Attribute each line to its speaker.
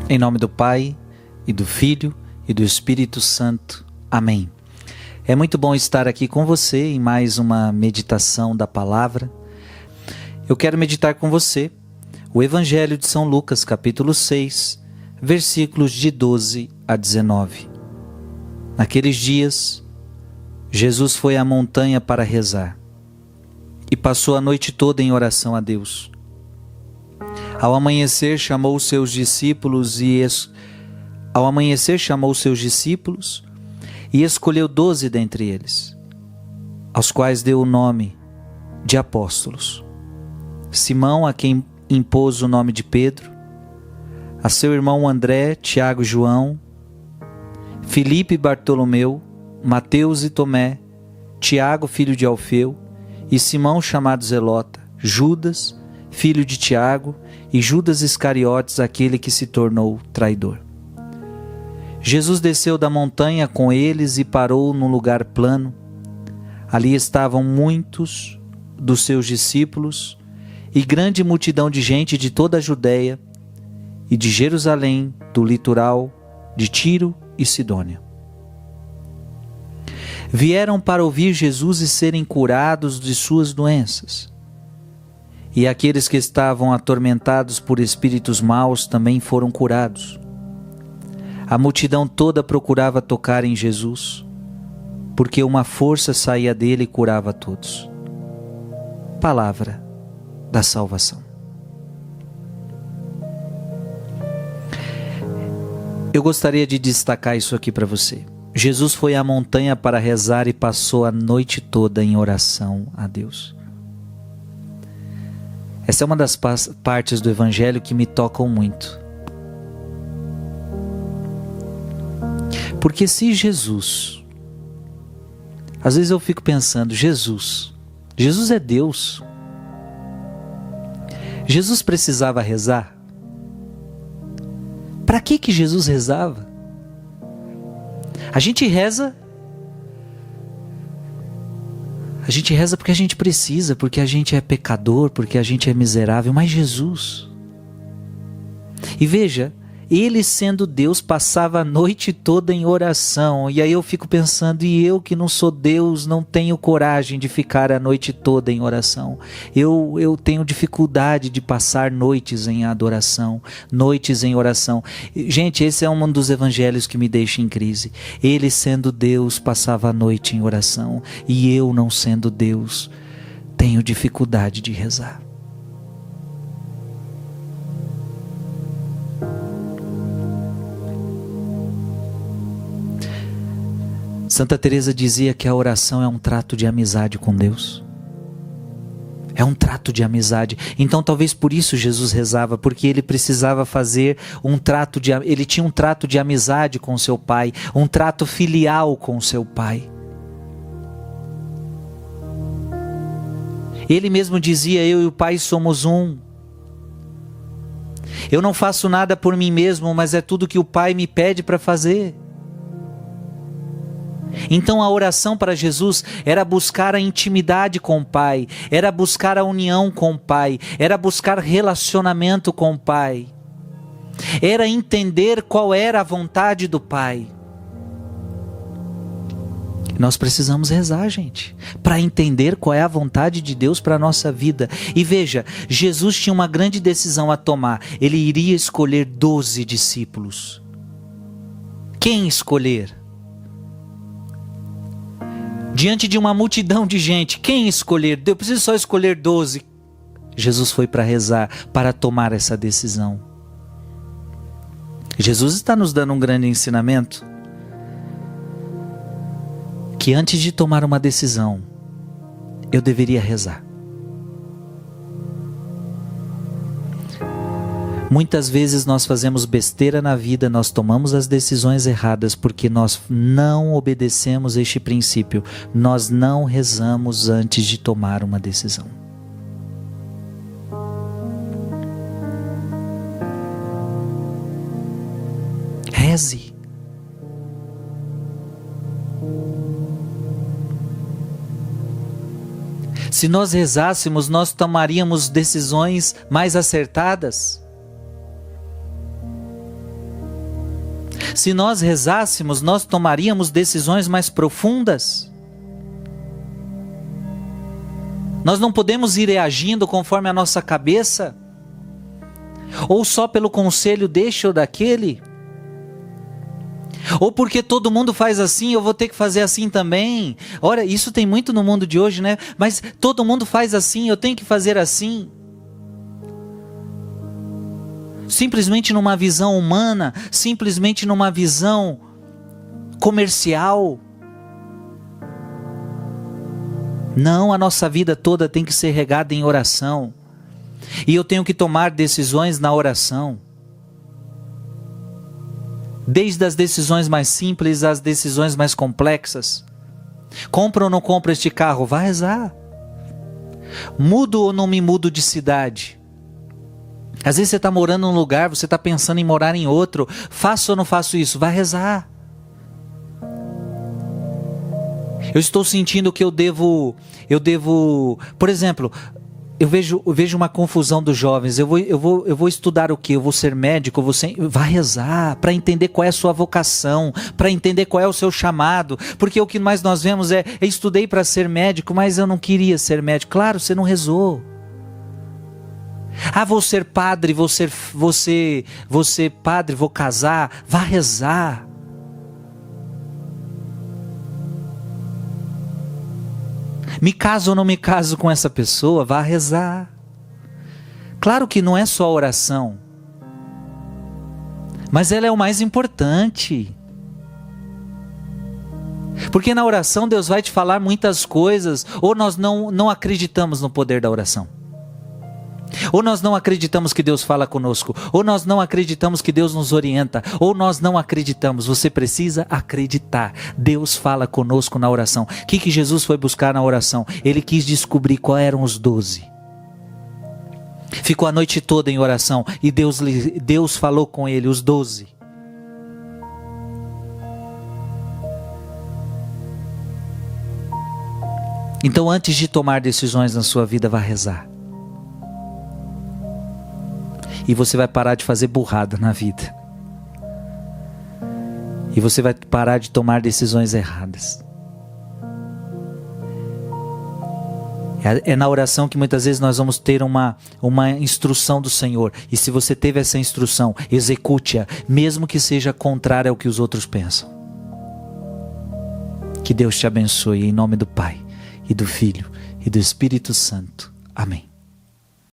Speaker 1: Em nome do Pai, e do Filho, e do Espírito Santo. Amém. É muito bom estar aqui com você em mais uma meditação da palavra. Eu quero meditar com você o Evangelho de São Lucas, capítulo 6, versículos de 12 a 19. Naqueles dias, Jesus foi à montanha para rezar e passou a noite toda em oração a Deus. Ao amanhecer chamou seus discípulos e escolheu 12 dentre eles, aos quais deu o nome de apóstolos: Simão, a quem impôs o nome de Pedro, a seu irmão André, Tiago e João, Filipe e Bartolomeu, Mateus e Tomé, Tiago, filho de Alfeu, e Simão, chamado Zelota, Judas, filho de Tiago, e Judas Iscariotes, aquele que se tornou traidor. Jesus desceu da montanha com eles e parou num lugar plano. Ali estavam muitos dos seus discípulos e grande multidão de gente de toda a Judéia e de Jerusalém, do litoral de Tiro e Sidônia. Vieram para ouvir Jesus e serem curados de suas doenças. E aqueles que estavam atormentados por espíritos maus também foram curados. A multidão toda procurava tocar em Jesus, porque uma força saía dele e curava todos. Palavra da salvação. Eu gostaria de destacar isso aqui para você. Jesus foi à montanha para rezar e passou a noite toda em oração a Deus. Essa é uma das partes do Evangelho que me tocam muito. Porque se Jesus... Às vezes eu fico pensando, Jesus é Deus. Jesus precisava rezar? Para que Jesus rezava? A gente reza porque a gente precisa, porque a gente é pecador, porque a gente é miserável, mas Jesus... E veja, ele sendo Deus passava a noite toda em oração, e aí eu fico pensando, e eu que não sou Deus, não tenho coragem de ficar a noite toda em oração. Eu tenho dificuldade de passar noites em adoração, noites em oração. Gente, esse é um dos evangelhos que me deixa em crise. Ele sendo Deus passava a noite em oração, e eu não sendo Deus tenho dificuldade de rezar. Santa Teresa dizia que a oração é um trato de amizade com Deus. É um trato de amizade. Então talvez por isso Jesus rezava, porque ele precisava fazer ele tinha um trato de amizade com seu Pai, um trato filial com seu Pai. Ele mesmo dizia: eu e o Pai somos um. Eu não faço nada por mim mesmo, mas é tudo que o Pai me pede para fazer. Então a oração para Jesus era buscar a intimidade com o Pai, era buscar a união com o Pai, era buscar relacionamento com o Pai, era entender qual era a vontade do Pai. Nós precisamos rezar, gente, para entender qual é a vontade de Deus para a nossa vida. E veja, Jesus tinha uma grande decisão a tomar. Ele iria escolher 12 discípulos. Quem escolher? Diante de uma multidão de gente, quem escolher? Eu preciso só escolher 12. Jesus foi para rezar, para tomar essa decisão. Jesus está nos dando um grande ensinamento. Que antes de tomar uma decisão, eu deveria rezar. Muitas vezes nós fazemos besteira na vida, nós tomamos as decisões erradas porque nós não obedecemos este princípio. Nós não rezamos antes de tomar uma decisão. Reze. Se nós rezássemos, nós tomaríamos decisões mais acertadas. Se nós rezássemos, nós tomaríamos decisões mais profundas. Nós não podemos ir reagindo conforme a nossa cabeça, ou só pelo conselho deste ou daquele, ou porque todo mundo faz assim, eu vou ter que fazer assim também. Ora, isso tem muito no mundo de hoje, né? Mas todo mundo faz assim, eu tenho que fazer assim. Simplesmente numa visão humana, simplesmente numa visão comercial. Não, a nossa vida toda tem que ser regada em oração. E eu tenho que tomar decisões na oração. Desde as decisões mais simples às decisões mais complexas. Compro ou não compro este carro? Vai rezar. Mudo ou não me mudo de cidade? Às vezes você está morando num lugar, você está pensando em morar em outro. Faço ou não faço isso? Vai rezar. Eu estou sentindo que eu devo, por exemplo, eu vejo uma confusão dos jovens. Eu vou estudar o quê? Eu vou ser médico? Vai rezar para entender qual é a sua vocação, para entender qual é o seu chamado. Porque o que mais nós vemos eu estudei para ser médico, mas eu não queria ser médico. Claro, você não rezou. Vou ser padre, vou ser padre, vou casar. Vá rezar. Me caso ou não me caso com essa pessoa? Vá rezar. Claro que não é só oração, mas ela é o mais importante. Porque na oração Deus vai te falar muitas coisas, ou nós não acreditamos no poder da oração. Ou nós não acreditamos que Deus fala conosco, ou nós não acreditamos que Deus nos orienta, ou nós não acreditamos. Você precisa acreditar. Deus fala conosco na oração. O que Jesus foi buscar na oração? Ele quis descobrir quais eram os 12. Ficou a noite toda em oração e Deus falou com ele, os 12. Então, antes de tomar decisões na sua vida, vá rezar. E você vai parar de fazer burrada na vida. E você vai parar de tomar decisões erradas. É na oração que muitas vezes nós vamos ter uma instrução do Senhor. E se você teve essa instrução, execute-a, mesmo que seja contrária ao que os outros pensam. Que Deus te abençoe em nome do Pai, e do Filho, e do Espírito Santo. Amém.